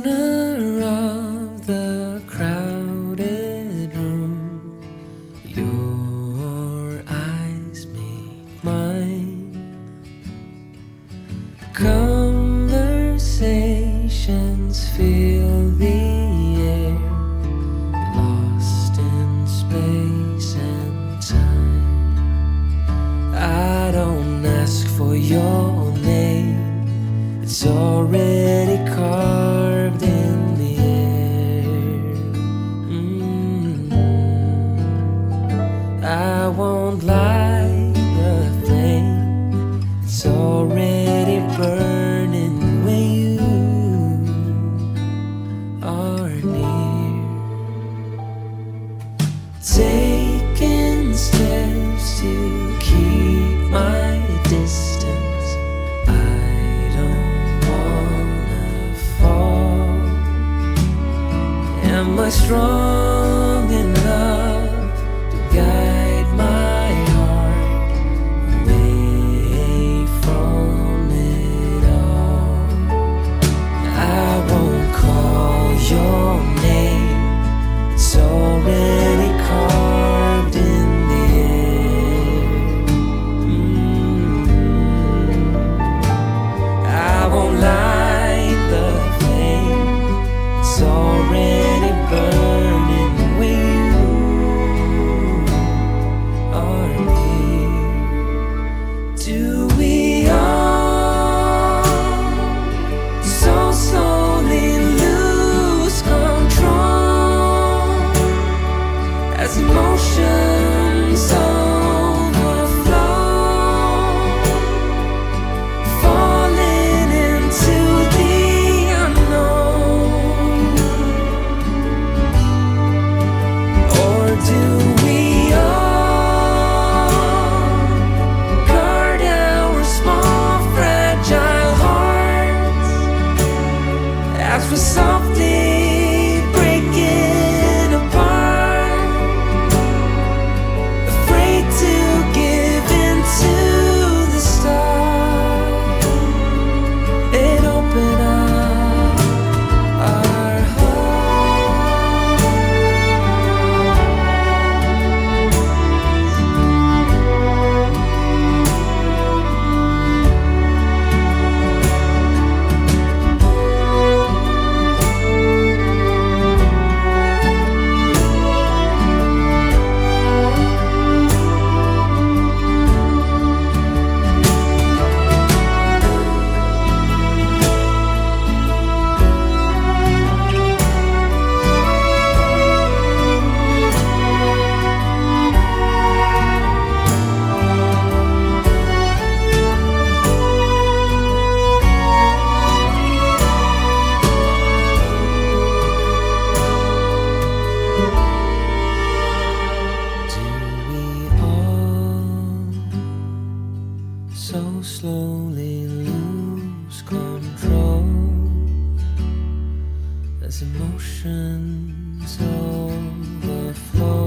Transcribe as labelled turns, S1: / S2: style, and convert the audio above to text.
S1: corner of the crowded room, your eyes meet mine. Conversations fill the air, lost in space and time. I don't ask for your name, it's already carved in the air. I won't light the flame, it's already burning when you are near. Taking steps to keep my distance, I don't wanna fall. Am I strong enough to guide my heart away from it all? I won't call your name, it's already carved in the air. I won't light the flame, it's already burning when you are near. Do we all so slowly lose control as emotions overflow, falling into the unknown? Or do we all guard our small fragile hearts as we're softly breaking apart, afraid to give in to the stars and open up our hearts? Do we all so slowly lose control as emotions overflow?